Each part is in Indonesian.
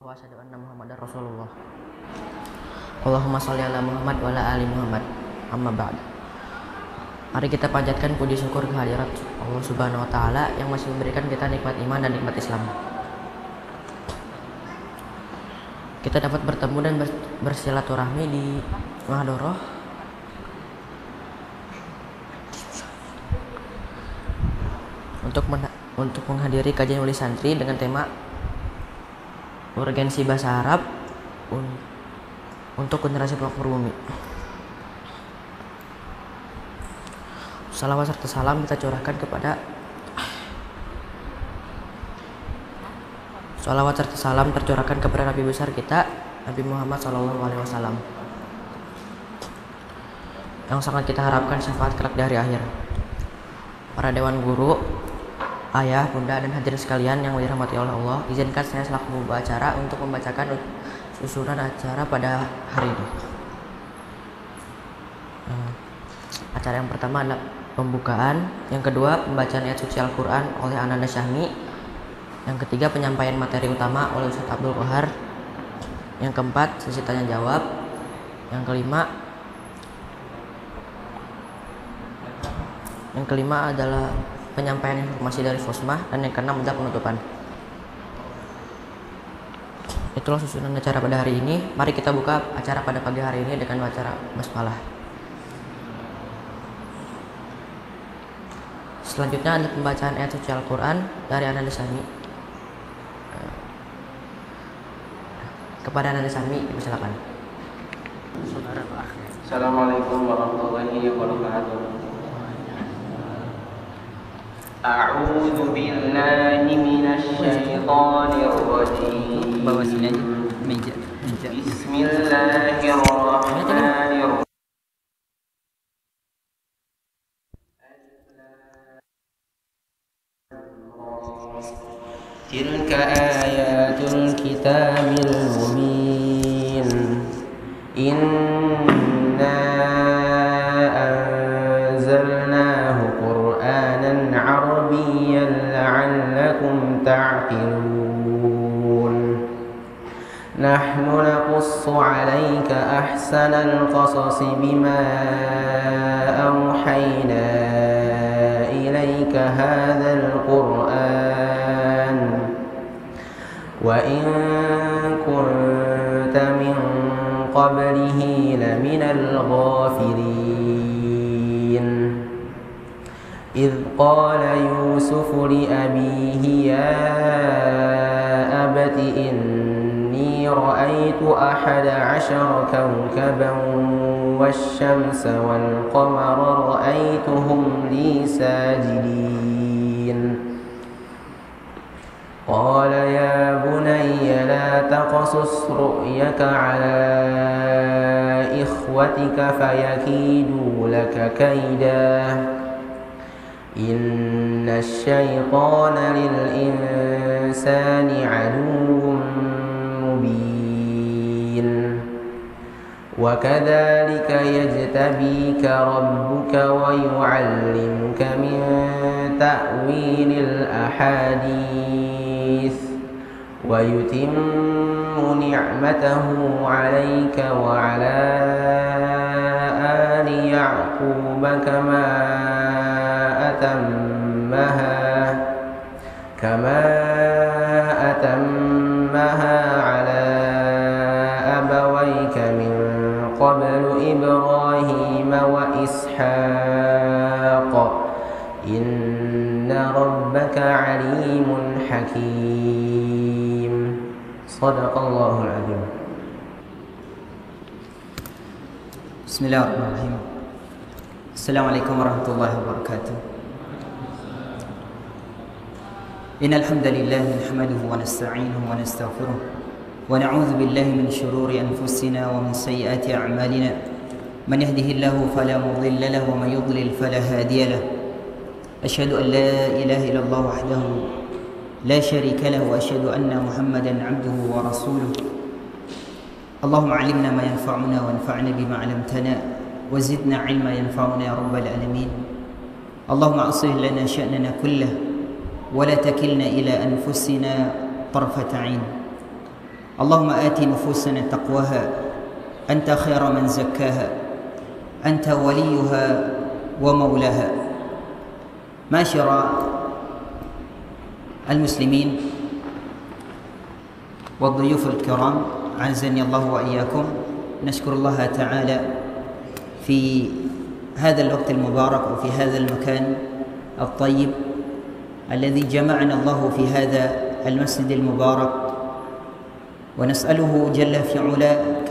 Wa asyhadu anna Muhammadar Rasulullah. Allahumma sholli ala Muhammad wa ala ali Muhammad. Amma ba'd. Mari kita panjatkan puji syukur kehadirat Allah Subhanahu wa taala yang masih memberikan kita nikmat iman dan nikmat Islam. Kita dapat bertemu dan bersilaturahmi di Mahadoroh untuk menghadiri kajian wali santri dengan tema urgensi bahasa Arab untuk generasi pelopor bumi. Salawat serta salam kita curahkan kepada Nabi besar kita, Nabi Muhammad SAW, yang sangat kita harapkan syafaat kelak di hari akhir. Para dewan guru, ayah, bunda, dan hadirin sekalian yang dirahmati oleh Allah, izinkan saya selaku pembawa acara untuk membacakan susunan acara pada hari ini. Acara yang pertama adalah pembukaan, yang kedua pembacaan ayat suci Al-Quran oleh Ananda Syahmi, yang ketiga penyampaian materi utama oleh Ustaz Abdul Qahar, yang keempat sesi tanya jawab, yang kelima adalah penyampaian informasi dari Fosmah, dan yang keenam adalah penutupan. Itulah susunan acara pada hari ini. Mari kita buka acara pada pagi hari ini dengan acara basmalah. Selanjutnya ada pembacaan ayat suci Al-Quran dari Ananda Syahmi. Kepada Ananda Syahmi, silakan. Assalamualaikum warahmatullahi wabarakatuh. A'udzu billahi minasy syaithanir rajim. Bawa sini aja, meja. Bismillahirrahmanirrahim. Tilka ayatul kitabil mubin. Inna anzalnahu Qur'anan Arabiyyan la'allakum ta'qilun. Nahnu naqussu 'alaika ahsanal qasasi bima awhayna ilaika hadzal Qur'an wa in kunta min qablihi laminal ghafilin. إذ قال يوسف لأبيه يا أبت إني رأيت 11 كوكبا والشمس والقمر رأيتهم لي ساجدين. قال يا بني لا تقصص رؤيك على إخوتك فيكيدوا لك كيدا إن الشيطان للإنسان عدو مبين. وكذلك يجتبيك ربك ويعلمك من تأويل الأحاديث ويتم نعمته عليك وعلى آل يعقوب كما أتمها على أبويك من قبل إبراهيم وإسحاق إن ربك عليم حكيم. صدق الله العظيم. بسم الله الرحمن الرحيم. السلام عليكم ورحمة الله وبركاته. إن الحمد لله نحمده ونستعينه ونستغفره ونعوذ بالله من شرور أنفسنا ومن سيئات أعمالنا. من يهده الله فلا مضل له ومن يضلل فلا هادي له. أشهد أن لا إله إلا الله وحده لا شريك له وأشهد أن محمدا عبده ورسوله. اللهم علمنا ما ينفعنا وانفعنا بما علمتنا وزدنا علما ينفعنا يا رب العالمين. اللهم أصلح لنا شأننا كله ولا تكلنا إلى أنفسنا طرفة عين. Allahumma ati nufusana taqwaha anta khaira man zakkaha anta waliyuha wa maulaha. Masyara al-muslimin wa dhuyuf al-kiram, azani Allah wa iyyakum. نشكر الله تعالى في هذا الوقت المبارك وفي هذا المكان الطيب الذي جمعنا الله في هذا المسجد المبارك، ونسأله جل في علا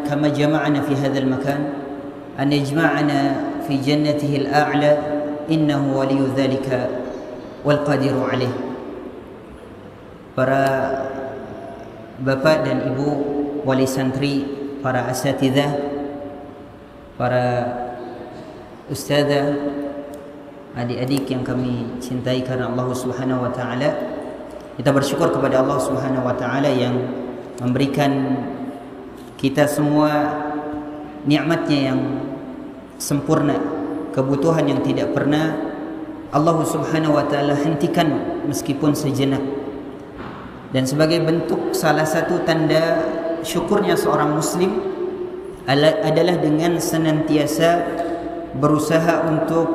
كما جمعنا في هذا المكان أن يجمعنا في جنته الأعلى إنه ولي ذلك والقادر عليه. Para bapak dan ibu wali santri, para asatidzah, para ustadzah, adik-adik yang kami cintai karena Allah Subhanahu wa taala, kita bersyukur kepada Allah Subhanahu wa taala yang memberikan kita semua nikmatnya yang sempurna, kebutuhan yang tidak pernah Allah Subhanahu wa taala hentikan meskipun sejenak. Dan sebagai bentuk salah satu tanda syukurnya seorang muslim adalah dengan senantiasa berusaha untuk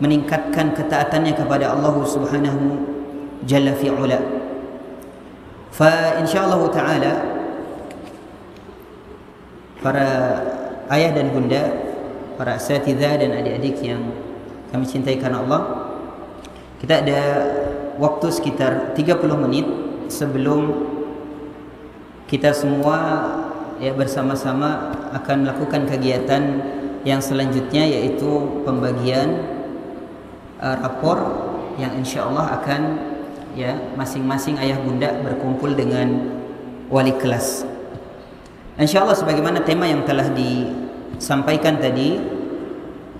meningkatkan ketaatannya kepada Allah Subhanahu Jalla fi'ula. Fa insyaallah taala para ayah dan bunda, para asatidzah dan adik-adik yang kami cintai karena Allah, kita ada waktu sekitar 30 menit sebelum kita semua bersama-sama akan melakukan kegiatan yang selanjutnya, yaitu pembagian rapor yang insyaallah akan masing-masing ayah bunda berkumpul dengan wali kelas. Insyaallah sebagaimana tema yang telah disampaikan tadi,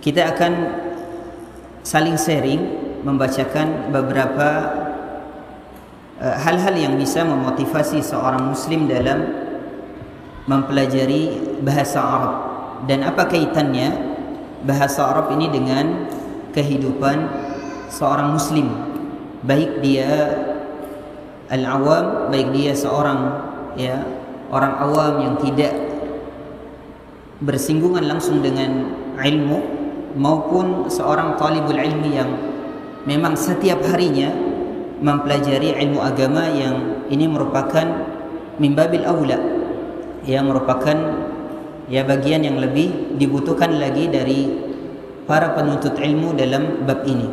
kita akan saling sharing membacakan beberapa hal-hal yang bisa memotivasi seorang muslim dalam mempelajari bahasa Arab, dan apa kaitannya bahasa Arab ini dengan kehidupan seorang muslim, baik dia al-awam, baik dia seorang orang awam yang tidak bersinggungan langsung dengan ilmu, maupun seorang talibul ilmi yang memang setiap harinya mempelajari ilmu agama, yang ini merupakan mimbabil aula, yang merupakan bagian yang lebih dibutuhkan lagi dari para penuntut ilmu dalam bab ini.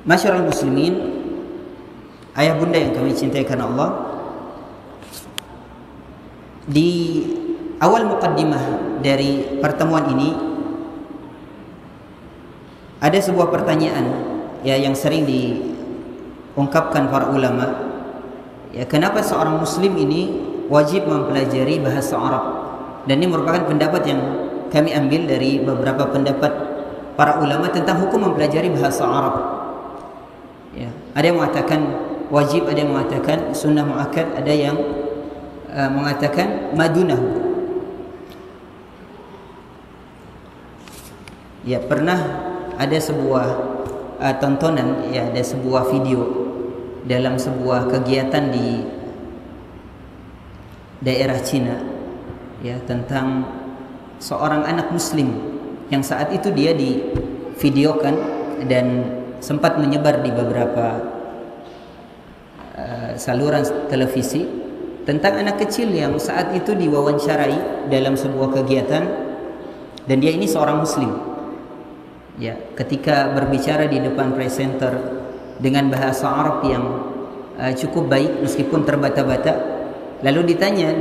Masyarul muslimin, ayah bunda yang kami cintai karena Allah, di awal muqaddimah dari pertemuan ini ada sebuah pertanyaan yang sering diungkapkan para ulama, kenapa seorang muslim ini wajib mempelajari bahasa Arab? Dan ini merupakan pendapat yang kami ambil dari beberapa pendapat para ulama tentang hukum mempelajari bahasa Arab. Ada yang mengatakan wajib, ada yang mengatakan sunnah muakkad, ada yang mengatakan madunahu. Pernah ada sebuah tontonan, ada sebuah video dalam sebuah kegiatan di daerah Cina, tentang seorang anak muslim yang saat itu dia divideokan dan sempat menyebar di beberapa saluran televisi, tentang anak kecil yang saat itu diwawancarai dalam sebuah kegiatan, dan dia ini seorang muslim. Ketika berbicara di depan presenter dengan bahasa Arab yang cukup baik meskipun terbata-bata, lalu ditanya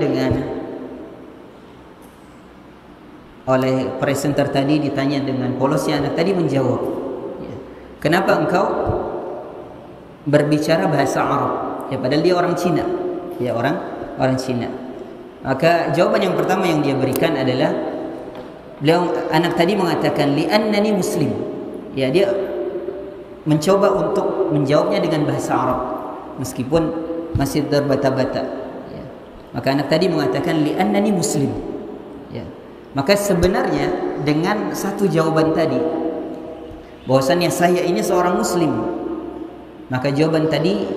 oleh presenter tadi, ditanya dengan polosnya, anak tadi menjawab, kenapa engkau berbicara bahasa Arab? Padahal dia orang Cina, orang Cina. Maka jawaban yang pertama yang dia berikan adalah, anak tadi mengatakan li'annani muslim. Dia mencoba untuk menjawabnya dengan bahasa Arab meskipun masih terbata-bata. Maka anak tadi mengatakan li'annani muslim. Maka sebenarnya dengan satu jawaban tadi, bahwasannya saya ini seorang muslim, maka jawaban tadi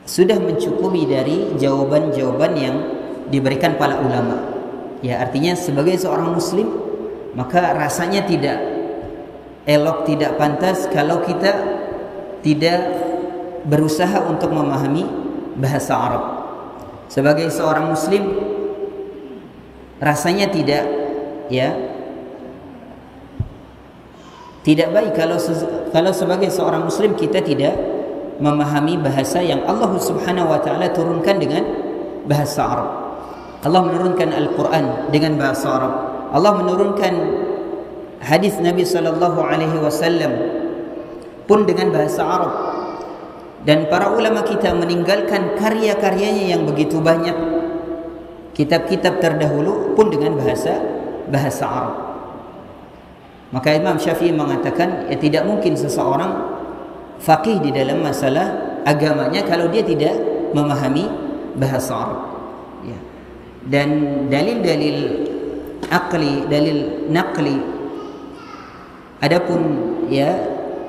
sudah mencukupi dari jawaban-jawaban yang diberikan para ulama. Ya, artinya sebagai seorang muslim maka rasanya tidak elok, tidak pantas kalau kita tidak berusaha untuk memahami bahasa Arab. Sebagai seorang muslim rasanya tidak baik kalau sebagai seorang muslim kita tidak memahami bahasa yang Allah Subhanahu wa taala turunkan dengan bahasa Arab. Allah menurunkan Al-Quran dengan bahasa Arab. Allah menurunkan hadis Nabi sallallahu alaihi wasallam pun dengan bahasa Arab. Dan para ulama kita meninggalkan karya-karyanya yang begitu banyak, kitab-kitab terdahulu pun dengan bahasa Arab. Maka Imam Syafi'i mengatakan, ya tidak mungkin seseorang faqih di dalam masalah agamanya kalau dia tidak memahami bahasa Arab. Ya. Dan dalil-dalil akli, dalil naqli, adapun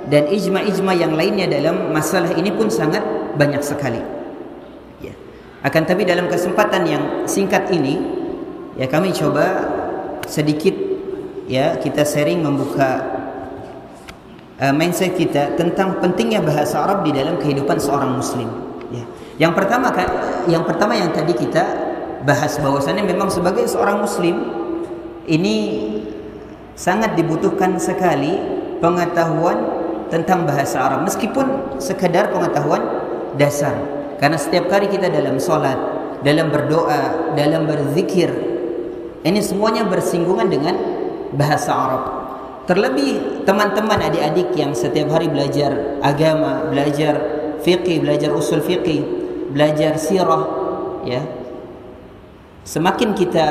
dan ijma' yang lainnya dalam masalah ini pun sangat banyak sekali. Ya. Akan tapi dalam kesempatan yang singkat ini, ya kami coba sedikit kita sharing membuka mindset kita tentang pentingnya bahasa Arab di dalam kehidupan seorang muslim. Ya. Yang pertama yang tadi kita bahas bahwasannya memang sebagai seorang muslim ini sangat dibutuhkan sekali pengetahuan tentang bahasa Arab, meskipun sekedar pengetahuan dasar. Karena setiap kali kita dalam sholat, dalam berdoa, dalam berzikir, ini semuanya bersinggungan dengan bahasa Arab. Terlebih teman-teman adik-adik yang setiap hari belajar agama, belajar fiqih, belajar usul fiqih, belajar sirah, ya. Semakin kita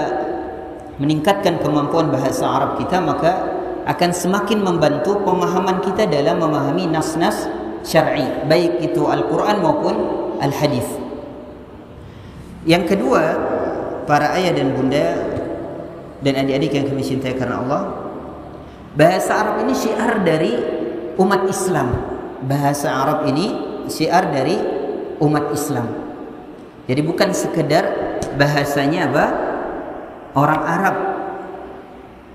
meningkatkan kemampuan bahasa Arab kita, maka akan semakin membantu pemahaman kita dalam memahami nas-nas syar'i, baik itu Al-Quran maupun Al-Hadis. Yang kedua, para ayah dan bunda dan adik-adik yang kami cintai karena Allah, bahasa Arab ini syiar dari umat Islam. Bahasa Arab ini syiar dari umat Islam. Jadi bukan sekedar bahasanya orang Arab,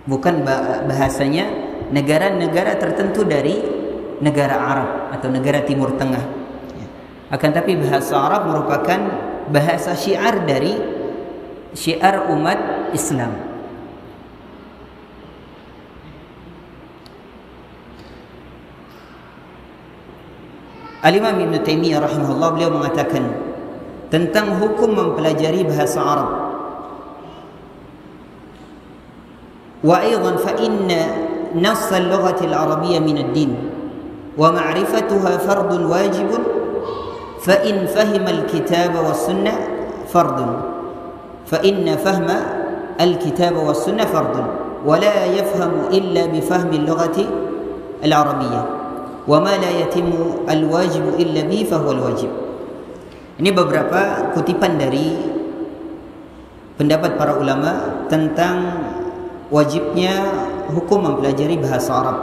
bukan bahasanya negara-negara tertentu dari negara Arab atau negara Timur Tengah. Akan tapi bahasa Arab merupakan bahasa syiar dari syiar umat Islam. Al-Imam Ibn Taimiyah rahimahullah, beliau mengatakan tentang hukum mempelajari bahasa Arab. Wa aidan fa inna nass al-lughah al-arabiyyah min ad-din wa ma'rifatuha fardun wajibun fa in fahima al-kitab wa sunnah fardun fa inna fahma al-kitab wa sunnah fardun wa la yafhamu illa bi fahmi al-lughah al-arabiyyah wa ma la yatimu al-wajib illa bi fa huwa al-wajib. Ini beberapa kutipan dari pendapat para ulama tentang wajibnya hukum mempelajari bahasa Arab,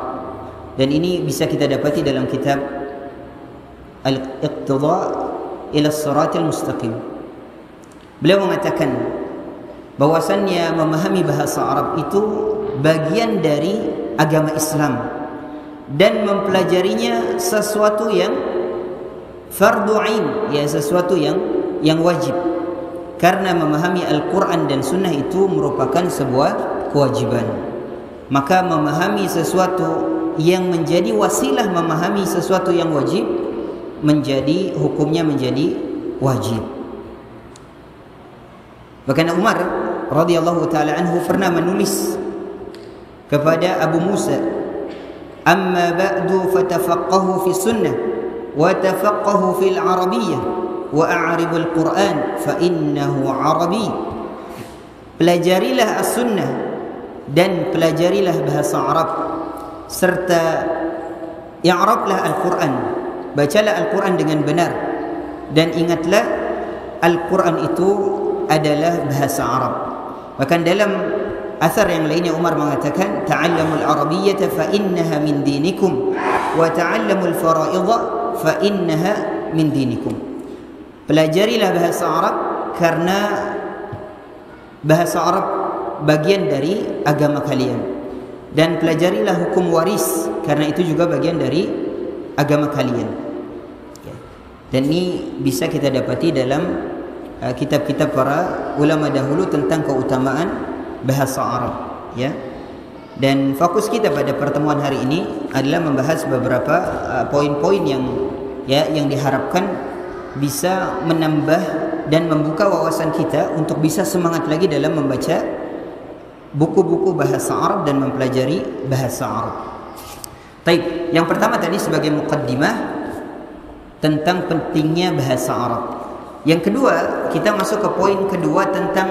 dan ini bisa kita dapati dalam kitab Al-Iqtida ila Siratil Mustaqim. Beliau mengatakan bahwasannya memahami bahasa Arab itu bagian dari agama Islam, dan mempelajarinya sesuatu yang fardu ain, ya sesuatu yang wajib, karena memahami Al-Quran dan Sunnah itu merupakan sebuah kewajiban. Maka memahami sesuatu yang menjadi wasilah memahami sesuatu yang wajib, menjadi hukumnya menjadi wajib. Bahkan Umar radhiyallahu taala anhu pernah menulis kepada Abu Musa, amma ba'du fatafaqahu fi sunnah wa tafaqahu fil arabiyyah wa a'ribul Quran fa innahu arabi. Pelajarilah as-sunnah dan pelajarilah bahasa Arab, serta i'rablah Al-Quran, bacalah Al-Quran dengan benar, dan ingatlah Al-Quran itu adalah bahasa Arab. Bahkan dalam asar yang lainnya Umar mengatakan, ta'allamul arabiyyata fa innaha min dinikum wa ta'allamul fara'idha fa innaha min dinikum. pelajarilah bahasa Arab karena bahasa Arab bagian dari agama kalian, dan pelajarilah hukum waris karena itu juga bagian dari agama kalian. Dan ini bisa kita dapati dalam kitab-kitab para ulama dahulu tentang keutamaan bahasa Arab, ya. Dan fokus kita pada pertemuan hari ini adalah membahas beberapa poin-poin yang diharapkan bisa menambah dan membuka wawasan kita untuk bisa semangat lagi dalam membaca buku-buku bahasa Arab dan mempelajari bahasa Arab. Baik, yang pertama tadi sebagai muqaddimah tentang pentingnya bahasa Arab. Yang kedua, kita masuk ke poin kedua tentang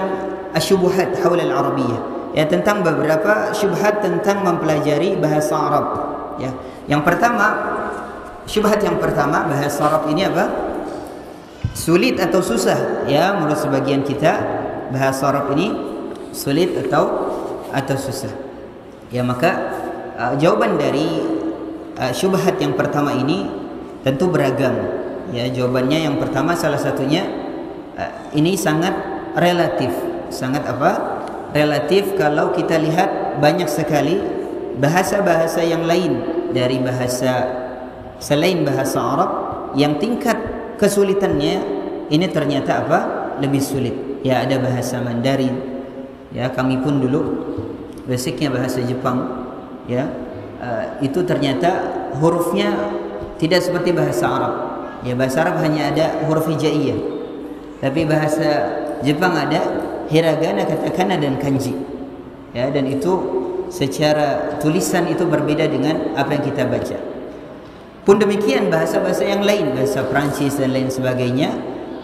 asyubuhat haula al-arabiyyah. Ya, tentang beberapa syubhat tentang mempelajari bahasa Arab. Ya. Yang pertama, syubhat yang pertama, bahasa Arab ini apa? Sulit atau susah? Ya, menurut sebagian kita bahasa Arab ini sulit atau susah. Ya, maka jawaban dari syubhat yang pertama ini tentu beragam. Ya, jawabannya yang pertama salah satunya ini sangat relatif. Sangat apa? Relatif kalau kita lihat banyak sekali bahasa-bahasa yang lain dari bahasa selain bahasa Arab yang tingkat kesulitannya ini ternyata apa? Lebih sulit. Ya, ada bahasa Mandarin. Ya, kami pun dulu basicnya bahasa Jepang. Ya, itu ternyata hurufnya tidak seperti bahasa Arab. Ya, bahasa Arab hanya ada huruf hijaiyah. Tapi bahasa Jepang ada hiragana, katakana dan kanji. Ya, dan itu secara tulisan itu berbeda dengan apa yang kita baca. Pun demikian bahasa-bahasa yang lain, bahasa Prancis dan lain sebagainya.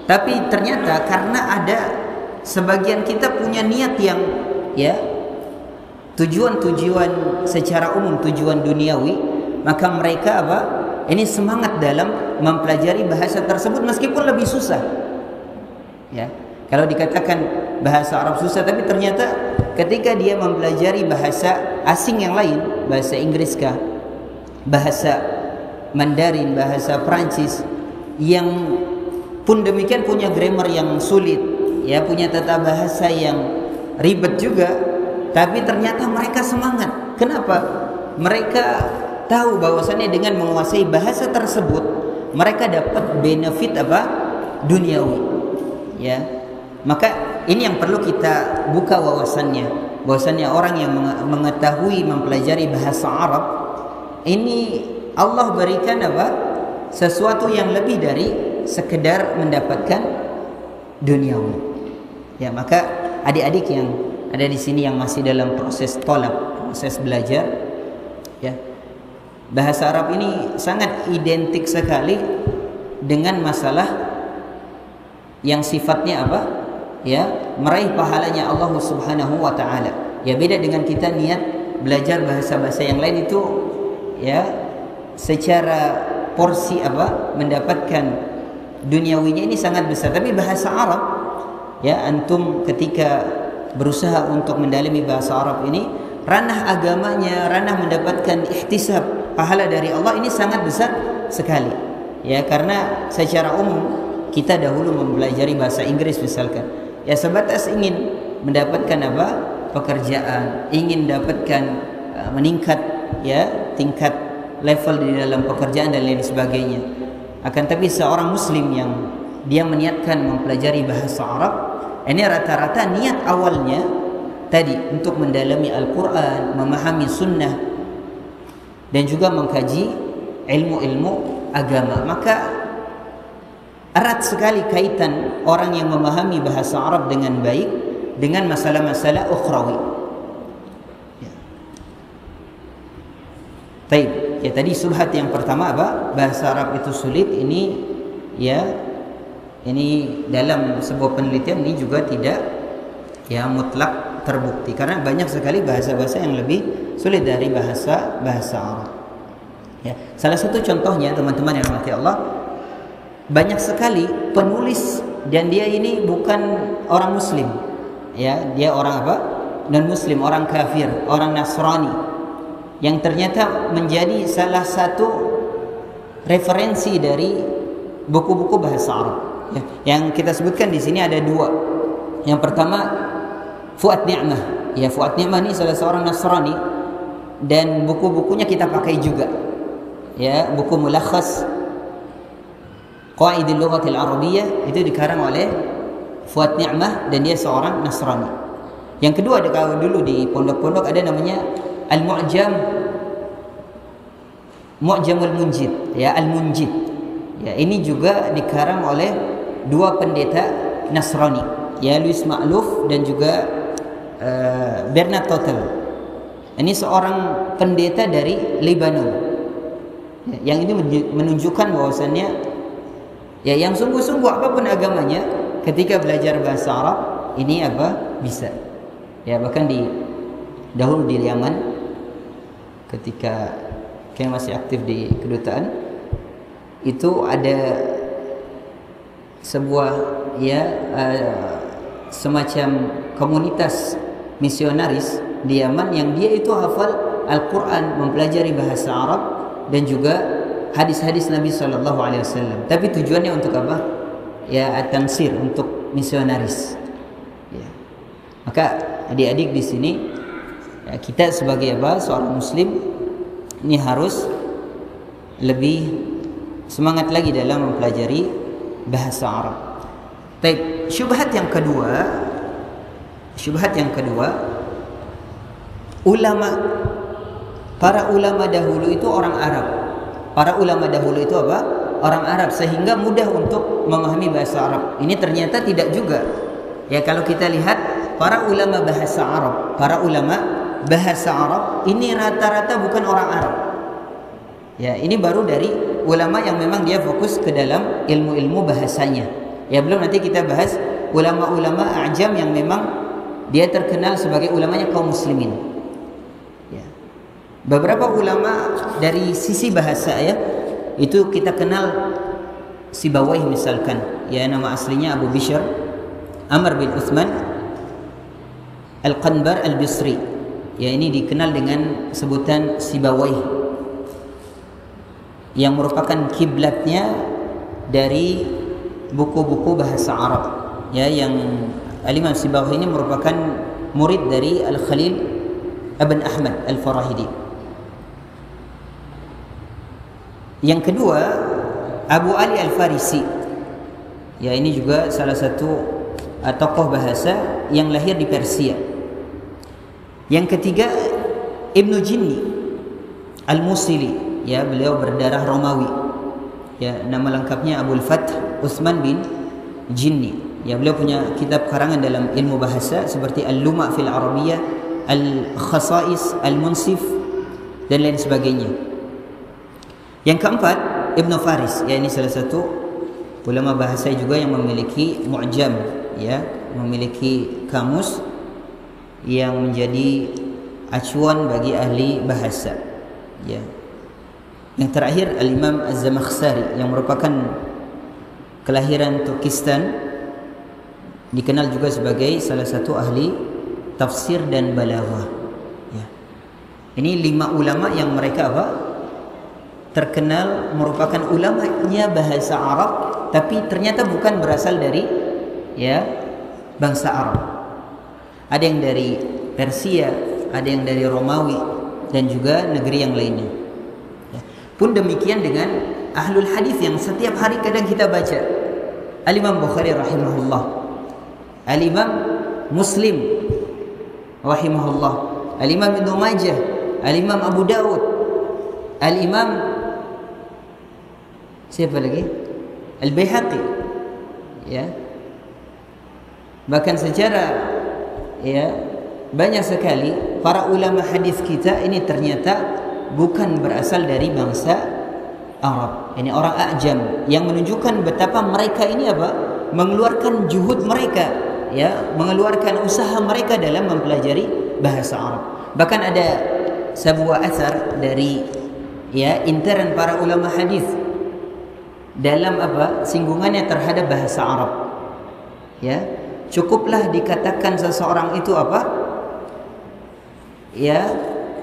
Tapi ternyata karena ada sebagian kita punya niat yang ya tujuan secara umum, tujuan duniawi, maka mereka apa? Ini semangat dalam mempelajari bahasa tersebut meskipun lebih susah. Ya. Kalau dikatakan bahasa Arab susah, tapi ternyata ketika dia mempelajari bahasa asing yang lain, bahasa Inggris kah, bahasa Mandarin, bahasa Prancis, yang pun demikian punya grammar yang sulit, ya, punya tata bahasa yang ribet juga, tapi ternyata mereka semangat. Kenapa? Mereka tahu bahwasannya dengan menguasai bahasa tersebut mereka dapat benefit apa? Duniawi. Ya. Maka ini yang perlu kita buka wawasannya, bahwasannya orang yang mengetahui mempelajari bahasa Arab ini Allah berikan apa? Sesuatu yang lebih dari sekedar mendapatkan duniawi. Ya, maka adik-adik yang ada di sini yang masih dalam proses tolab, proses belajar, ya. Bahasa Arab ini sangat identik sekali dengan masalah yang sifatnya apa? Ya, meraih pahalanya Allah Subhanahu wa taala. Ya, beda dengan kita niat belajar bahasa-bahasa yang lain itu ya secara porsi apa? Mendapatkan duniawinya ini sangat besar. Tapi bahasa Arab ya, antum ketika berusaha untuk mendalami bahasa Arab ini, ranah agamanya, ranah mendapatkan ihtisab pahala dari Allah ini sangat besar sekali. Ya, karena secara umum kita dahulu mempelajari bahasa Inggris misalkan, ya sebatas ingin mendapatkan apa? Pekerjaan, ingin dapatkan meningkat ya tingkat level di dalam pekerjaan dan lain sebagainya. Akan tapi seorang muslim yang dia meniatkan mempelajari bahasa Arab, ini rata-rata niat awalnya tadi untuk mendalami Al-Quran, memahami sunnah dan juga mengkaji ilmu-ilmu agama. Maka erat sekali kaitan orang yang memahami bahasa Arab dengan baik dengan masalah-masalah ukhrawi. Ya. Baik, ya tadi subhat yang pertama apa? Bahasa Arab itu sulit. Ini ya, ini dalam sebuah penelitian ini juga tidak ya mutlak terbukti karena banyak sekali bahasa-bahasa yang lebih sulit dari bahasa Arab. Ya, salah satu contohnya teman-teman yang dirahmati Allah, banyak sekali penulis dan dia ini bukan orang muslim. Ya, dia orang apa? Non muslim, orang kafir, orang Nasrani yang ternyata menjadi salah satu referensi dari buku-buku bahasa Arab. Ya, yang kita sebutkan di sini ada dua. Yang pertama Fuad Ni'mah. Ya, Fuad Ni'mah ini salah seorang Nasrani dan buku-bukunya kita pakai juga. Ya, buku Mulakhas Qawaidul Lughatil Arabiyyah itu dikarang oleh Fuad Ni'mah dan dia seorang Nasrani. Yang kedua, kalau dulu di pondok-pondok ada namanya Mu'jamul Munjid, ya, Al-Munjid. Ya, ini juga dikarang oleh dua pendeta Nasrani, ya, Louis Ma'luf dan juga Bernard Total. Ini seorang pendeta dari Lebanon. Ya, yang ini menunjukkan bahwasannya ya yang sungguh-sungguh apapun agamanya ketika belajar bahasa Arab ini bisa. Ya, bahkan dahulu di Yaman ketika saya masih aktif di kedutaan itu ada sebuah semacam komunitas misionaris di Yaman yang dia itu hafal Al-Quran, mempelajari bahasa Arab dan juga hadis-hadis Nabi SAW. Tapi tujuannya untuk apa? Ya, at-tansir, untuk misionaris. Ya. Maka adik-adik di sini ya, kita sebagai seorang Muslim ini harus lebih semangat lagi dalam mempelajari bahasa Arab. Baik, syubhat yang kedua, para ulama dahulu itu orang Arab. Para ulama dahulu itu orang Arab, sehingga mudah untuk memahami bahasa Arab. Ini ternyata tidak juga. Ya, kalau kita lihat para ulama bahasa Arab ini rata-rata bukan orang Arab. Ya, ini baru dari ulama yang memang dia fokus ke dalam ilmu-ilmu bahasanya. Ya, belum nanti kita bahas ulama-ulama A'jam yang memang dia terkenal sebagai ulamanya kaum muslimin. Ya. Beberapa ulama dari sisi bahasa ya, itu kita kenal Sibawayh misalkan. Ya, nama aslinya Abu Bishr Amr bin Uthman Al-Qanbar Al-Bisri. Ya, ini dikenal dengan sebutan Sibawayh, yang merupakan kiblatnya dari buku-buku bahasa Arab. Ya, yang Al-Imam Sibawayh ini merupakan murid dari Al-Khalil Ibn Ahmad Al-Farahidi. Yang kedua, Abu Ali Al-Farisi. Ya, ini juga salah satu tokoh bahasa yang lahir di Persia. Yang ketiga, Ibnu Jinni Al-Musili. Ya, beliau berdarah Romawi. Ya, nama lengkapnya Abul Fath Utsman bin Jinni. Ya, beliau punya kitab karangan dalam ilmu bahasa seperti Al-Luma' fil Arabiyyah, Al-Khasa'is, Al-Munsif dan lain sebagainya. Yang keempat, Ibnu Faris. Ya, ini salah satu ulama bahasa juga yang memiliki mu'jam, ya, memiliki kamus yang menjadi acuan bagi ahli bahasa. Ya. Yang terakhir Al-Imam Az-Zamakhsyari yang merupakan kelahiran Turkistan, dikenal juga sebagai salah satu ahli tafsir dan balaghah. Ya. Ini 5 ulama yang mereka terkenal merupakan ulamanya bahasa Arab, tapi ternyata bukan berasal dari bangsa Arab. Ada yang dari Persia, ada yang dari Romawi dan juga negeri yang lainnya. Ya. Pun demikian dengan ahlul hadis yang setiap hari kadang kita baca. Al-Imam Bukhari rahimahullah, Al-Imam Muslim rahimahullah, Al-Imam Ibnu Majah, Al-Imam Abu Dawud, Al-Imam siapa lagi? Al-Baihaqi. Ya. Bahkan secara banyak sekali para ulama hadis kita ini ternyata bukan berasal dari bangsa Arab. Ini orang A'jam, yang menunjukkan betapa mereka ini mengeluarkan juhud mereka, ya, mengeluarkan usaha mereka dalam mempelajari bahasa Arab. Bahkan ada sebuah asar dari intern para ulama hadis dalam singgungannya terhadap bahasa Arab. Ya, cukuplah dikatakan seseorang itu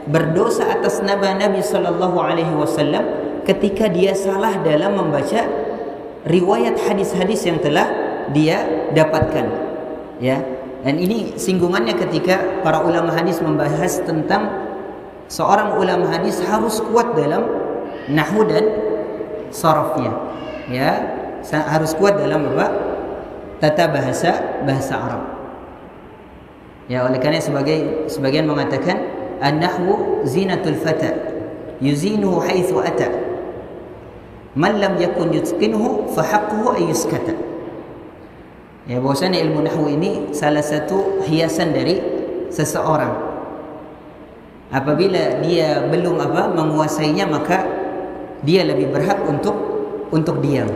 berdosa atas nama Nabi sallallahu alaihi wasallam ketika dia salah dalam membaca riwayat hadis-hadis yang telah dia dapatkan, ya. Dan ini singgungannya ketika para ulama hadis membahas tentang seorang ulama hadis harus kuat dalam nahwu dan sarafnya, ya, harus kuat dalam apa? Tata bahasa Arab. Ya, oleh karena sebagian mengatakan an-nahwu zinatul fata yuzinuhu haitsu ata man lam yakun yutqinhu fa haqquhu ay yuskata. Ya, bahwasanya ilmu nahwu ini salah satu hiasan dari seseorang. Apabila dia belum menguasainya, maka dia lebih berhak untuk diam.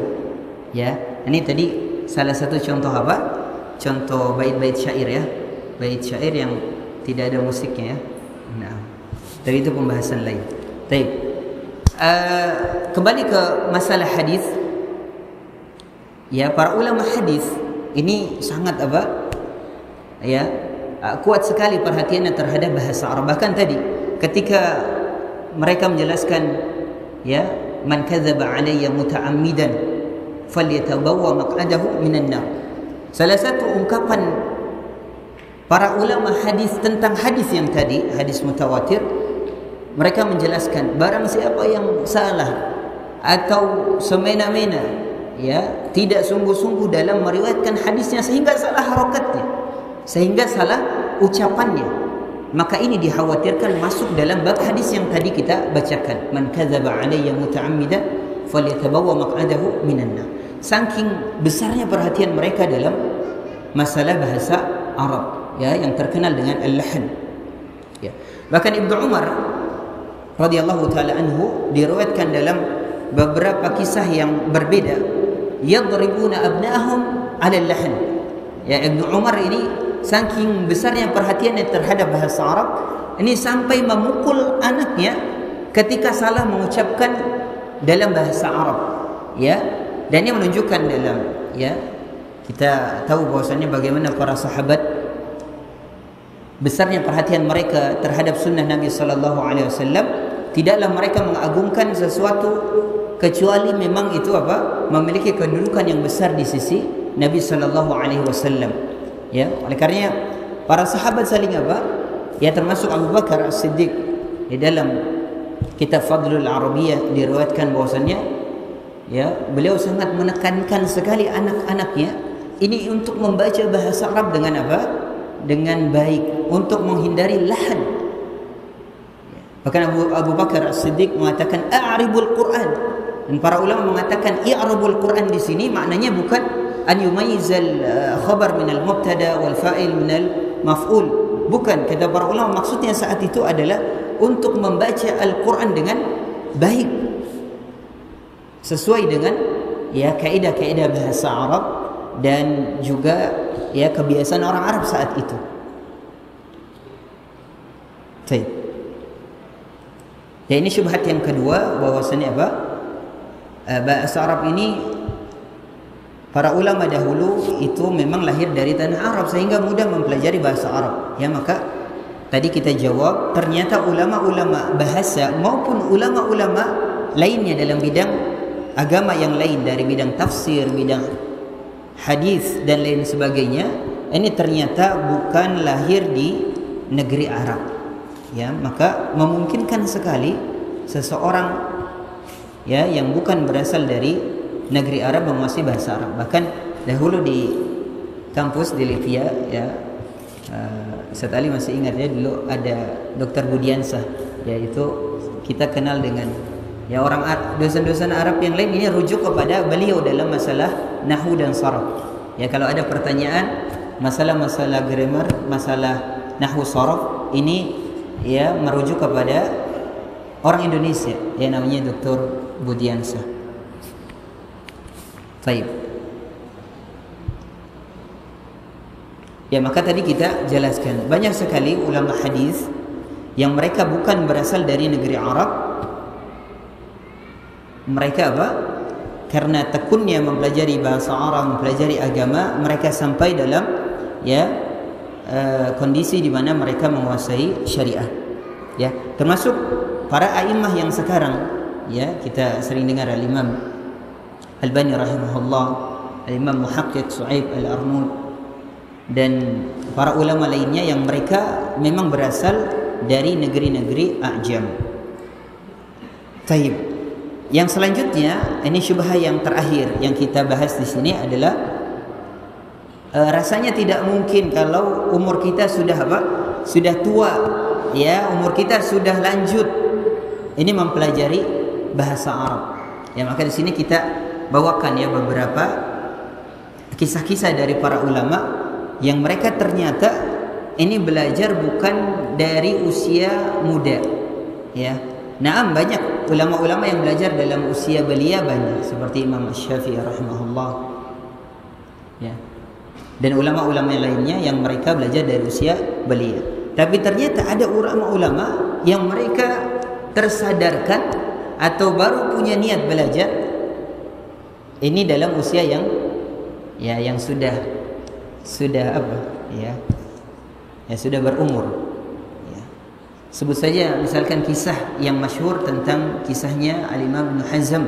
Ya, ini tadi salah satu contoh contoh bait-bait syair, ya. Bait syair yang tidak ada musiknya, ya. Nah, tapi itu pembahasan lain. Baik. Kembali ke masalah hadis. Ya, para ulama hadis ini sangat ya, kuat sekali perhatiannya terhadap bahasa Arab. Bahkan tadi ketika mereka menjelaskan, ya, man kadzaba alayya muta'ammidan falyatabawwa maq'adahu minan nar. Salah satu ungkapan para ulama hadis tentang hadis yang tadi, hadis mutawatir, mereka menjelaskan barang siapa yang salah atau semena-mena, ya, tidak sungguh-sungguh dalam meriwayatkan hadisnya sehingga salah harokatnya, sehingga salah ucapannya, maka ini dikhawatirkan masuk dalam bab hadis yang tadi kita bacakan, man kadzaba alayya muta'ammidan falyatabawwa maq'adahu minan nar. Saking besarnya perhatian mereka dalam masalah bahasa Arab, ya, yang terkenal dengan al-lahan, ya. Bahkan Ibnu Umar radhiyallahu taala anhu diriwayatkan dalam beberapa kisah yang berbeda, yadribuna abna'ahum 'ala al-lahan. Ya, Ibnu Umar ini saking besarnya perhatiannya terhadap bahasa Arab, ini sampai memukul anaknya ketika salah mengucapkan dalam bahasa Arab, ya. Dan ini menunjukkan dalam, ya, kita tahu bahwasanya bagaimana para sahabat besarnya perhatian mereka terhadap sunnah Nabi sallallahu alaihi wasallam. Tidaklah mereka mengagungkan sesuatu kecuali memang itu memiliki kedudukan yang besar di sisi Nabi sallallahu alaihi wasallam, ya. Oleh karenanya para sahabat saling ya, termasuk Abu Bakar As-Siddiq di dalam kitab Fadlul Arabiyyah diriwayatkan bahwasannya, ya, beliau sangat menekankan sekali anak-anaknya ini untuk membaca bahasa Arab dengan dengan baik, untuk menghindari lahan. Bahkan Abu Bakar As-Siddiq mengatakan a'ribul Quran, dan para ulama mengatakan i'rabul Quran di sini maknanya bukan an yumayyizal khabar minal mubtada wal fa'il minal maf'ul, bukan. Kata para ulama maksudnya saat itu adalah untuk membaca Al-Quran dengan baik, sesuai dengan, ya, kaidah-kaidah bahasa Arab dan juga, ya, kebiasaan orang Arab saat itu. Baik. Ya, ini syubhat yang kedua, bahwasanya bahasa Arab ini para ulama dahulu itu memang lahir dari tanah Arab sehingga mudah mempelajari bahasa Arab. Ya, maka tadi kita jawab, ternyata ulama-ulama bahasa maupun ulama-ulama lainnya dalam bidang agama yang lain, dari bidang tafsir, bidang hadis dan lain sebagainya, ini ternyata bukan lahir di negeri Arab. Ya, maka memungkinkan sekali seseorang, ya, yang bukan berasal dari negeri Arab menguasai bahasa Arab. Bahkan dahulu di kampus di Libya, ya, Ustaz Ali masih ingat, ya, dulu ada Dr. Budiansah, yaitu kita kenal dengan, ya, orang dosen-dosen Arab yang lain ini rujuk kepada beliau dalam masalah nahwu dan saraf. Ya, kalau ada pertanyaan masalah-masalah grammar, masalah nahwu saraf, ini, ya, merujuk kepada orang Indonesia, ya, namanya Dr. Budiansah. Baik. Ya, maka tadi kita jelaskan banyak sekali ulama hadis yang mereka bukan berasal dari negeri Arab. Mereka karena tekunnya mempelajari bahasa Arab, mempelajari agama, mereka sampai dalam, ya, kondisi di mana mereka menguasai syariah. Ya, termasuk para a'immah yang sekarang, ya, kita sering dengar Imam Albani rahimahullah, Imam Muhaqqiq Su'aib Al-Arnud, dan para ulama lainnya yang mereka memang berasal dari negeri-negeri A'jam. Taib. Yang selanjutnya, ini syubhah yang terakhir yang kita bahas di sini adalah rasanya tidak mungkin kalau umur kita sudah apa? Sudah tua, ya, umur kita sudah lanjut ini mempelajari bahasa Arab. Ya, maka di sini kita bawakan ya beberapa kisah-kisah dari para ulama yang mereka ternyata ini belajar bukan dari usia muda. Ya. Naam, banyak ulama-ulama yang belajar dalam usia belia banyak, seperti Imam Asy-Syafi'i rahimahullah. Ya. Dan ulama-ulama lainnya yang mereka belajar dari usia belia. Tapi ternyata ada ulama-ulama yang mereka tersadarkan atau baru punya niat belajar ini dalam usia yang sudah apa? Ya, sudah berumur. Sebut saja misalkan kisah yang masyhur tentang kisahnya Al-Imam Ibn Hazm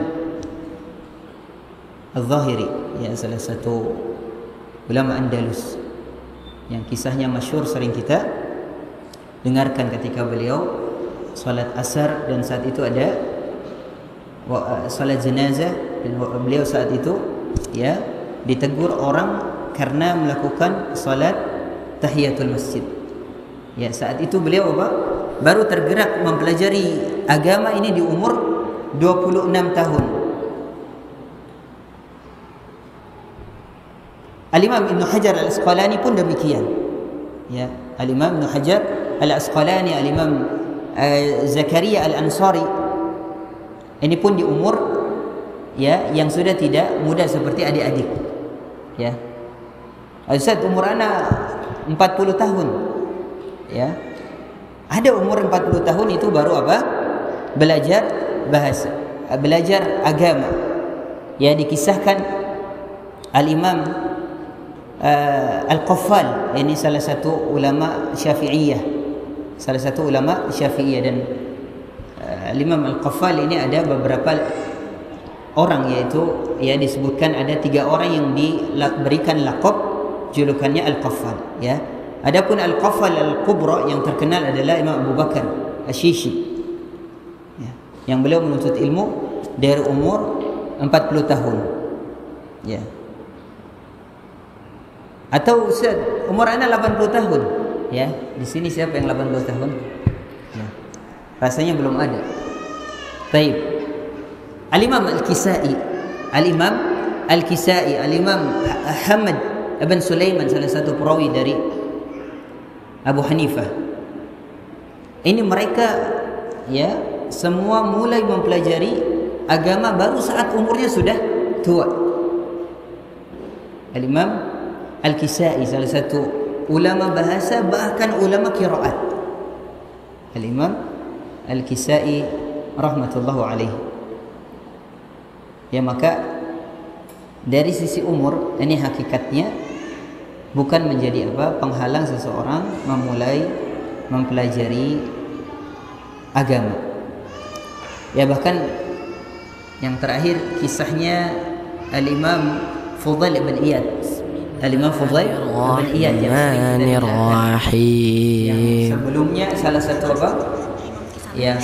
Al-Zahiri, ya, salah satu ulama Andalus yang kisahnya masyhur sering kita dengarkan ketika beliau salat asar dan saat itu ada salat jenazah dan beliau saat itu ya ditegur orang karena melakukan salat tahiyatul masjid. Ya, saat itu beliau apa? Baru tergerak mempelajari agama ini di umur 26 tahun. Al-Imam Ibn Hajar Al-Asqalani pun demikian. Ya, Al-Imam Ibn Hajar Al-Asqalani, Al-Imam Zakaria Al-Ansari ini pun di umur ya yang sudah tidak muda seperti adik-adik. Ya. Ustaz, umur anak 40 tahun. Ya. Ada umur 40 tahun itu baru apa? Belajar bahasa, belajar agama. Ya, dikisahkan Al-Imam Al-Qaffal, ini salah satu ulama Syafi'iyah. Salah satu ulama Syafi'iyah, dan Al-Imam Al-Qaffal ini ada beberapa orang, yaitu ya disebutkan ada 3 orang yang diberikan laqab julukannya Al-Qaffal, ya. Adapun Al-Qaffal Al-Kubra yang terkenal adalah Imam Abu Bakar Asy-Syishi, ya, yang beliau menuntut ilmu dari umur 40 tahun. Ya. Atau Ustaz, umur anak 80 tahun. Ya, di sini siapa yang 80 tahun? Ya. Rasanya belum ada. Baik. Al-Imam Al-Kisai, Al-Imam Al-Kisai, Al-Imam Ahmad Ibn Sulaiman, salah satu perawi dari Abu Hanifah. Ini mereka ya semua mulai mempelajari agama baru saat umurnya sudah tua. Al-Imam Al-Kisai, salah satu ulama bahasa bahkan ulama qiraat. Al-Imam Al-Kisai rahmatullahu alaihi. Ya, maka dari sisi umur ini hakikatnya bukan menjadi apa penghalang seseorang memulai mempelajari agama. Ya, bahkan yang terakhir kisahnya Al-Imam Fudail bin Iyad. Al-Imam Fudail bin Iyad yang sebelumnya salah satu apa? Ya,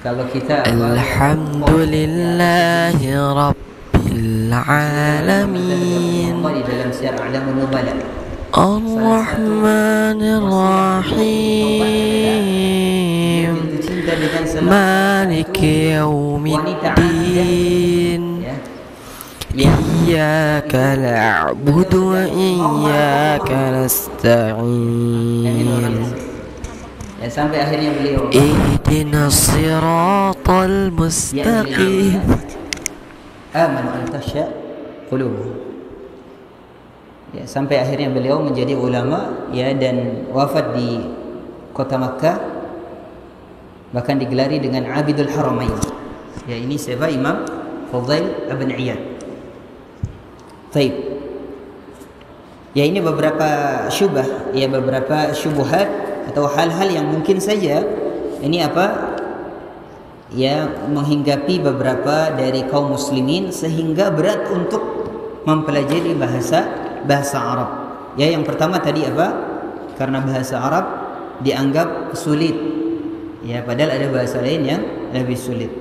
kalau kita Alhamdulillahi Rabbil Alamin di dalam Syiar A'lamun Nubala, Ar-Rahmanir Rahim Maliki Yaumiddin Iyyaka na'budu wa iyyaka nasta'in. Ya, sampai akhirnya beliau Ihdinas siratal mustaqim. Amanu an tasya qulubuhum. Ya, sampai akhirnya beliau menjadi ulama ya dan wafat di kota Makkah, bahkan digelari dengan Abidul Haramain. Ya, ini siapa? Imam Fudail bin Iyad. Baik. Ya, ini beberapa syubhah, ya beberapa syubhat atau hal-hal yang mungkin saja ini apa menghinggapi beberapa dari kaum muslimin sehingga berat untuk mempelajari bahasa Arab. Ya, yang pertama tadi apa? Karena bahasa Arab dianggap sulit. Ya, padahal ada bahasa lain yang lebih sulit.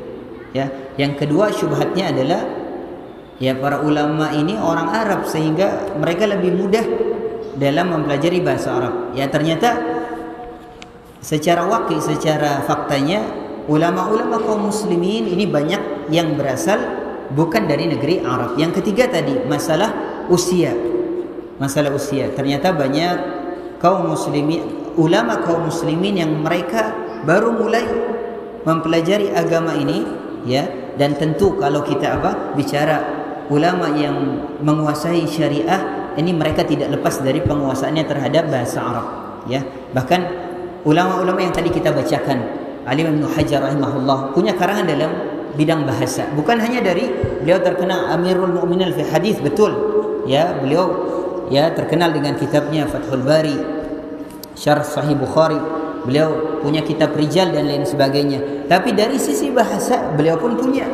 Ya, yang kedua syubhatnya adalah ya para ulama ini orang Arab sehingga mereka lebih mudah dalam mempelajari bahasa Arab. Ya, ternyata secara faktanya ulama-ulama kaum muslimin ini banyak yang berasal bukan dari negeri Arab. Yang ketiga tadi masalah usia. Ternyata banyak ulama kaum muslimin yang mereka baru mulai mempelajari agama ini, ya. Dan tentu kalau kita bicara ulama yang menguasai syariah, ini mereka tidak lepas dari penguasaannya terhadap bahasa Arab, ya. Bahkan ulama-ulama yang tadi kita bacakan, Al-Imam Ibnu Hajar rahimahullah punya karangan dalam bidang bahasa. Bukan hanya dari beliau terkenal Amirul Mukminin fi hadis, betul. Ya, beliau terkenal dengan kitabnya Fathul Bari, Syarh Sahih Bukhari. Beliau punya kitab Rijal dan lain sebagainya. Tapi dari sisi bahasa beliau pun punya.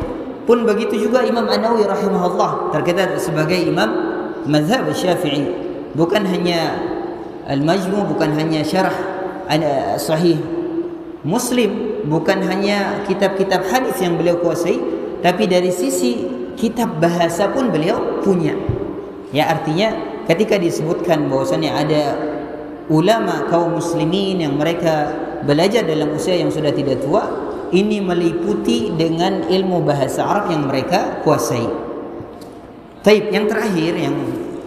Pun begitu juga Imam An-Nawawi rahimahullah, terkenal sebagai imam mazhab Syafi'i. Bukan hanya Al-Majmu', bukan hanya Syarah Sahih Muslim, bukan hanya kitab-kitab hadis yang beliau kuasai, tapi dari sisi kitab bahasa pun beliau punya. Ya, artinya ketika disebutkan bahwasannya ada ulama kaum muslimin yang mereka belajar dalam usia yang sudah tidak tua, ini meliputi dengan ilmu bahasa Arab yang mereka kuasai. Taib, yang terakhir yang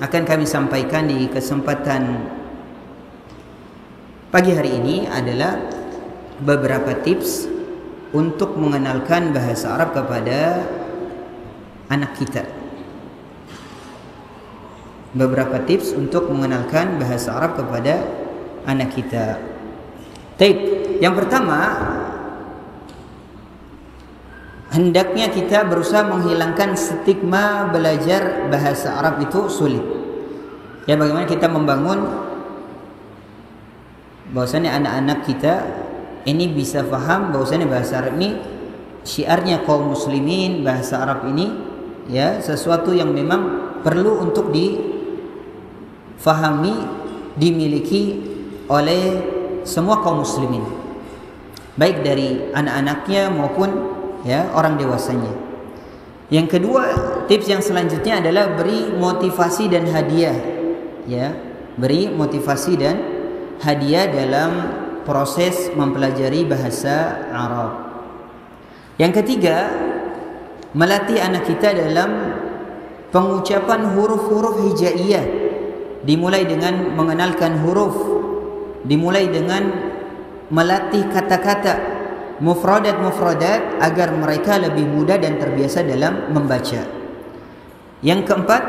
akan kami sampaikan di kesempatan pagi hari ini adalah beberapa tips untuk mengenalkan bahasa Arab kepada anak kita. Beberapa tips untuk mengenalkan bahasa Arab kepada anak kita. Taib, yang pertama, hendaknya kita berusaha menghilangkan stigma belajar bahasa Arab itu sulit. Ya, bagaimana kita membangun bahwasanya anak-anak kita ini bisa faham bahwasanya bahasa Arab ini syiarnya kaum muslimin, bahasa Arab ini ya sesuatu yang memang perlu untuk difahami, dimiliki oleh semua kaum muslimin, baik dari anak-anaknya maupun ya orang dewasanya. Yang kedua, tips yang selanjutnya adalah beri motivasi dan hadiah, ya, beri motivasi dan hadiah dalam proses mempelajari bahasa Arab. Yang ketiga, melatih anak kita dalam pengucapan huruf-huruf hijaiyah, dimulai dengan mengenalkan huruf, dimulai dengan melatih kata-kata mufradat agar mereka lebih mudah dan terbiasa dalam membaca. Yang keempat,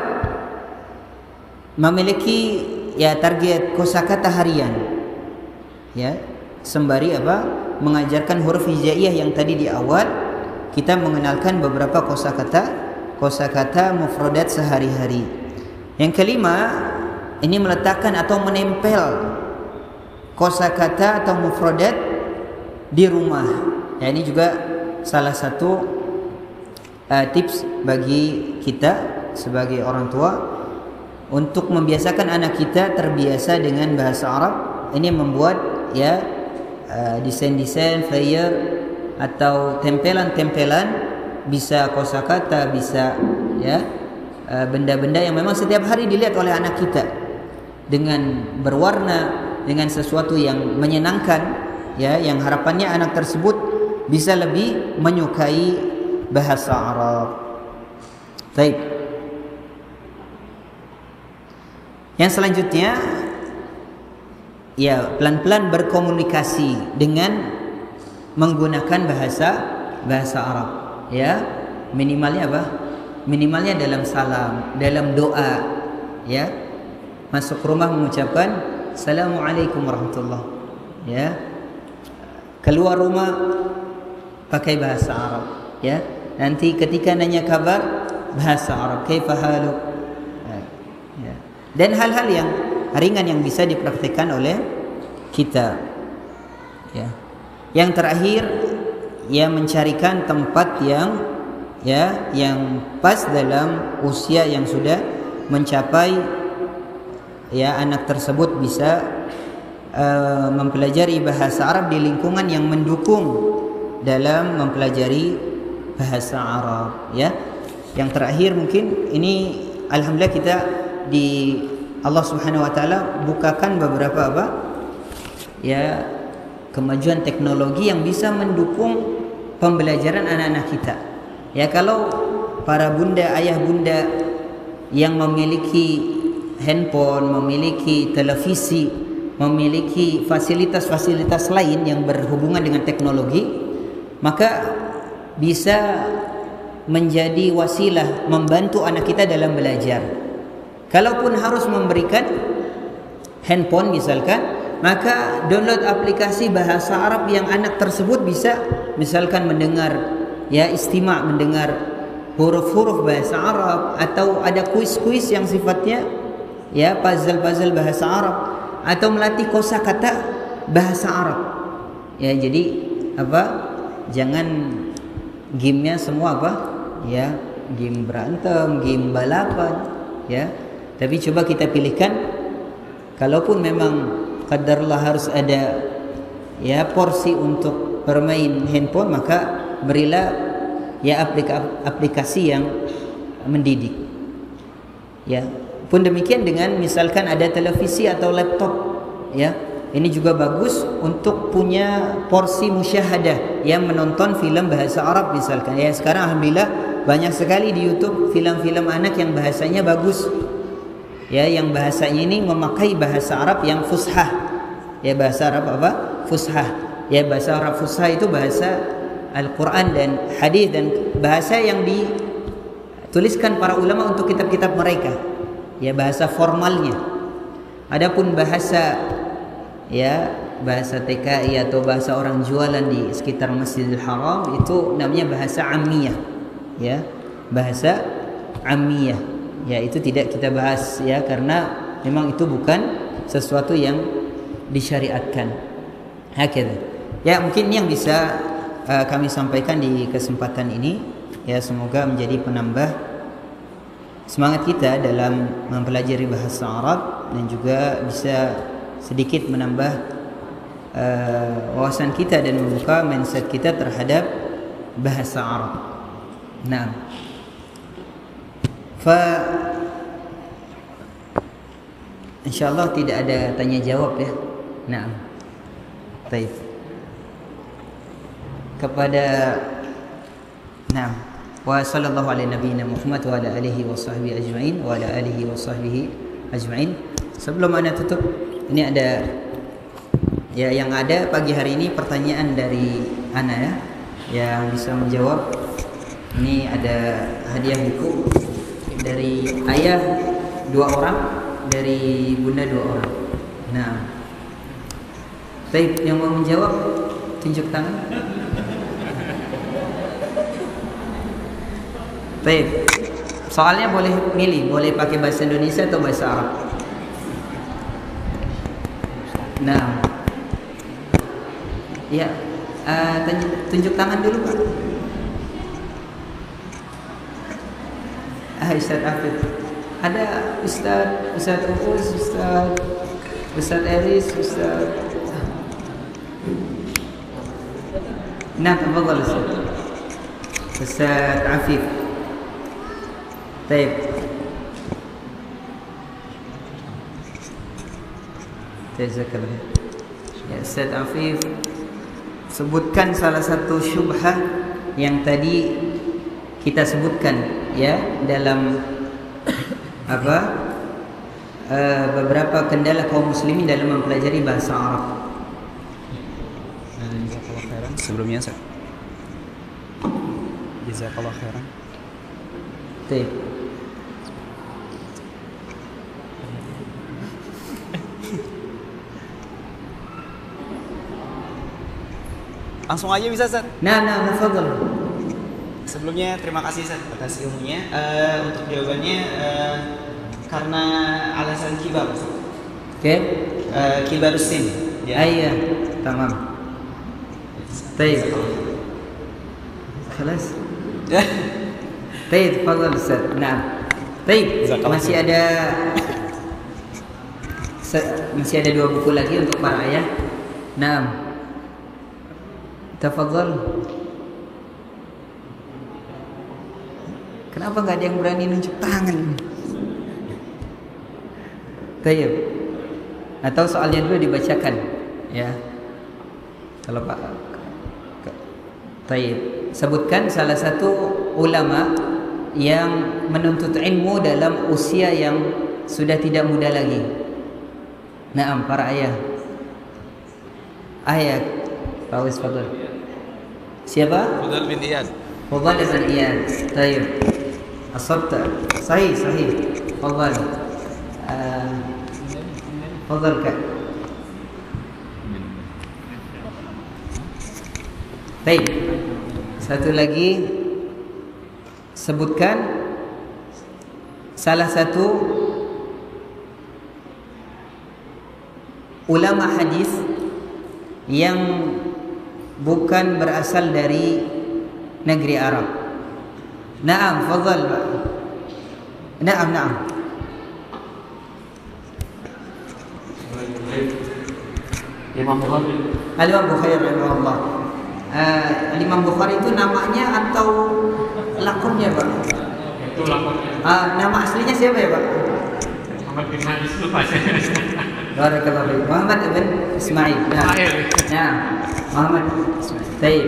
memiliki ya target kosakata harian, ya, sembari mengajarkan huruf hijaiyah yang tadi di awal kita mengenalkan beberapa kosakata mufradat sehari-hari. Yang kelima, ini meletakkan atau menempel kosakata atau mufradat di rumah. Ya, ini juga salah satu tips bagi kita sebagai orang tua untuk membiasakan anak kita terbiasa dengan bahasa Arab. Ini membuat ya desain-desain flyer atau tempelan-tempelan, bisa kosakata, bisa ya benda-benda yang memang setiap hari dilihat oleh anak kita dengan berwarna, dengan sesuatu yang menyenangkan, ya, yang harapannya anak tersebut bisa lebih menyukai bahasa Arab. Baik. Yang selanjutnya, ya, pelan-pelan berkomunikasi dengan menggunakan bahasa Arab, ya. Minimalnya apa? Minimalnya dalam salam, dalam doa, ya. Masuk rumah mengucapkan Assalamualaikum warahmatullah, ya. Keluar rumah pakai bahasa Arab, ya. Nanti ketika nanya kabar, bahasa Arab, kaifa haluk, ya. Dan hal-hal yang ringan yang bisa dipraktikkan oleh kita, ya. Yang terakhir, ya mencarikan tempat yang pas dalam usia yang sudah mencapai ya anak tersebut bisa mempelajari bahasa Arab di lingkungan yang mendukung dalam mempelajari bahasa Arab ya. Yang terakhir mungkin ini alhamdulillah kita di Allah Subhanahu wa taala bukakan beberapa ya kemajuan teknologi yang bisa mendukung pembelajaran anak-anak kita. Ya kalau para bunda, ayah bunda yang memiliki handphone, memiliki televisi, memiliki fasilitas-fasilitas lain yang berhubungan dengan teknologi, maka bisa menjadi wasilah membantu anak kita dalam belajar. Kalaupun harus memberikan handphone misalkan, maka download aplikasi bahasa Arab yang anak tersebut bisa misalkan mendengar ya istima', mendengar huruf-huruf bahasa Arab, atau ada kuis-kuis yang sifatnya ya puzzle-puzzle bahasa Arab, atau melatih kosakata bahasa Arab. Ya jadi jangan gamenya semua ya game berantem, game balapan ya, tapi coba kita pilihkan, kalaupun memang qadarullah harus ada ya porsi untuk bermain handphone, maka berilah ya aplikasi yang mendidik ya. Pun demikian dengan misalkan ada televisi atau laptop ya, ini juga bagus untuk punya porsi musyahadah yang menonton film bahasa Arab misalkan ya. Sekarang alhamdulillah banyak sekali di YouTube film-film anak yang bahasanya bagus ya, yang bahasanya ini memakai bahasa Arab yang fushah ya. Bahasa Arab fushah ya. Bahasa Arab fushah itu bahasa Al-Quran dan hadis, dan bahasa yang dituliskan para ulama untuk kitab-kitab mereka ya, bahasa formalnya. Adapun bahasa ya bahasa TKI atau bahasa orang jualan di sekitar Masjidil Haram itu namanya bahasa ammiyah ya, bahasa ammiyah ya. Itu tidak kita bahas ya, karena memang itu bukan sesuatu yang disyariatkan. Hakeza ya, mungkin ini yang bisa kami sampaikan di kesempatan ini ya. Semoga menjadi penambah semangat kita dalam mempelajari bahasa Arab, dan juga bisa sedikit menambah wawasan kita dan membuka mindset kita terhadap bahasa Arab. Nah, insyaallah tidak ada tanya jawab ya. Nah, baik. Kepada wa sallallahu ala nabiyina Muhammad wa ala alihi wa sahbihi ajma'in wa ala alihi wa sahbihi ajma'in. Sebelum ana tutup, ini ada ya, yang ada pagi hari ini pertanyaan dari ana ya, yang bisa menjawab. Ini ada hadiah buku dari ayah 2 orang, dari bunda 2 orang. Nah, baik, yang mau menjawab tunjuk tangan. Baik, soalnya boleh milih, boleh pakai bahasa Indonesia atau bahasa Arab. Nah, ya, tunjuk tangan dulu Pak. Ustaz Afif, ada Ustaz Uus, Ustaz Eris, Nah, tafadhal Ustaz Afif. Baik. Jazakallah. Ya, Ustaz Afif, sebutkan salah satu syubhah yang tadi kita sebutkan ya dalam beberapa kendala kaum muslimin dalam mempelajari bahasa Arab. Jazakallah khairan. Sebelumnya Ustaz, jazakallah khairan. Baik. Langsung aja bisa Ustaz. Nah, tafadhal. Sebelumnya terima kasih Ustaz atas ilmunya. Untuk jawabannya karena alasan kibar Ustaz. Oke. Kibarus sin. Iya, tamam. Baik. خلاص. Baik, tafadhal Ustaz. Nah. Baik, masih ada 2 buku lagi untuk para ayah. Nah. Tafadhal. Kenapa nggak ada yang berani nunjuk tangan? Tayyib. Atau soalnya dulu dibacakan, ya. Kalau Pak Tayyib, sebutkan salah satu ulama yang menuntut ilmu dalam usia yang sudah tidak muda lagi. Naam, para ayah. Ayah, Pak Wis, fadhil. Siapa? Fudhal bin Iyad. Fudhal bin Iyad. Tayyib. Asabta. Sahih. Fadhil. Fadhil Kak. Baik. Satu lagi, sebutkan salah satu ulama hadis yang bukan berasal dari negeri Arab. Naam, fadhal Pak. Naam. Imam Bukhari. Al-Imam Bukhari rahimahullah. Imam Bukhari itu namanya atau lakonnya Pak? Itu lakonnya. Nama aslinya siapa ya Pak? Muhammad bin Hadis itu Pak. Barakallahu fiik. Muhammad bin Ismail. Nah, Muhammad Ismail. Baik.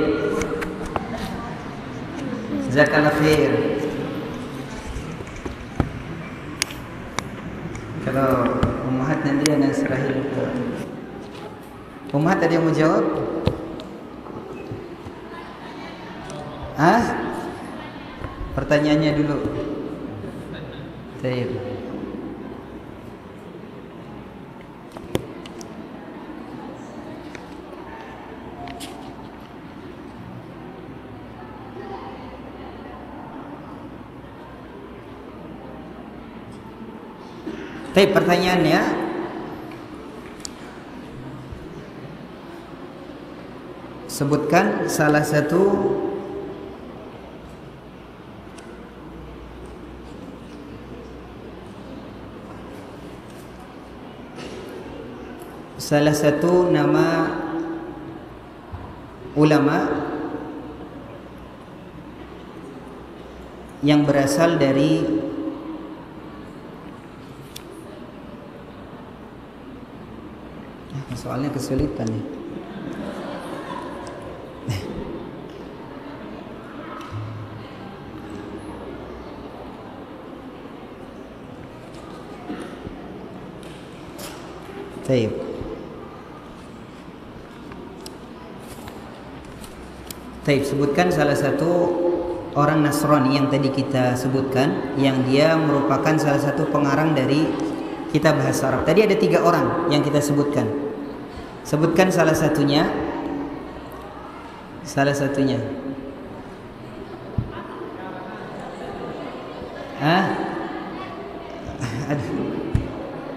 Jazakallahu khair. Kalau Ummahat nanti yang serahin ke Ummahat, ada yang mau jawab? Pertanyaannya dulu. Baik. Baik, pertanyaannya, sebutkan salah satu nama ulama yang berasal dari soalnya kesulitan nih. Baik. Baik, sebutkan salah satu orang Nasrani yang tadi kita sebutkan, yang dia merupakan salah satu pengarang dari kitab bahasa Arab. Tadi ada 3 orang yang kita sebutkan. Sebutkan salah satunya.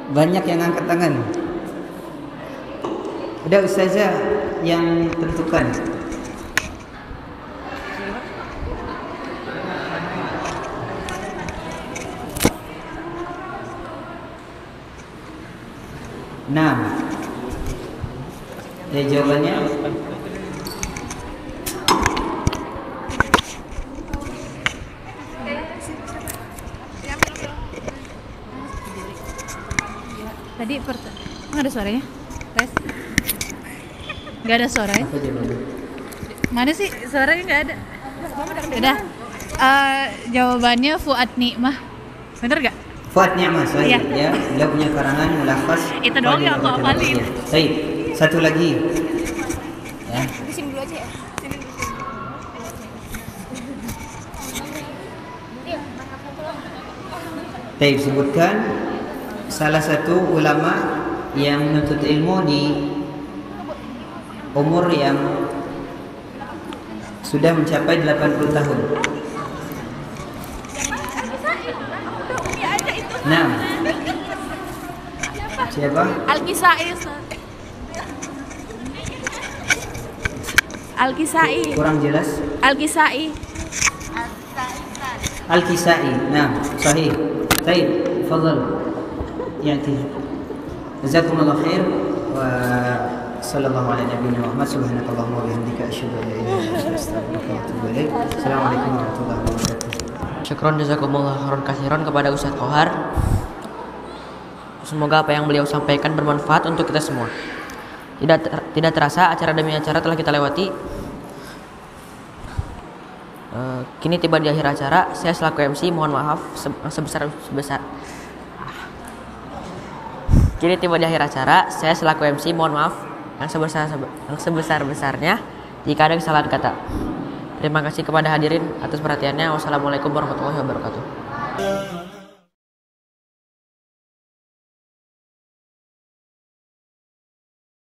Banyak yang angkat tangan. Udah Ustazah yang tentukan. Ya, jawabannya tadi nggak ada suaranya, tes nggak ada suaranya. Mana sih suaranya? Nggak ada. Udah. Jawabannya Fuad Nikmah, bener nggak? Fuad Nikmah, saya ya. Dia punya karangan Mulafaz. Itu doang yang aku hafalin. Baik, satu lagi. Ya. Di sini dulu aja ya. Baik, sebutkan salah satu ulama yang menuntut ilmu di umur yang sudah mencapai 80 tahun. Nah, siapa? Al-Kisai. Al-Kisai. Kurang jelas. Al-Kisai. Al-Kisai. Nah, sahih. Baik, fadhal. Ya'ti. Jazakumullah khair wa sallallahu ala nabiyyina Muhammad subhanakallahumma wa bihamdika asyhadu an la ilaha illa anta astaghfiruka wa atubu ilaik. Assalamualaikum warahmatullahi wabarakatuh. Syukron jazakumullah khairan katsiran kepada Ustadz Kohar. Semoga apa yang beliau sampaikan bermanfaat untuk kita semua. Tidak terasa acara demi acara telah kita lewati. Kini tiba di akhir acara. Saya selaku MC mohon maaf sebesar-besar. Kini tiba di akhir acara. Saya selaku MC mohon maaf yang sebesar-besarnya jika ada kesalahan kata. Terima kasih kepada hadirin atas perhatiannya. Wassalamualaikum warahmatullahi wabarakatuh.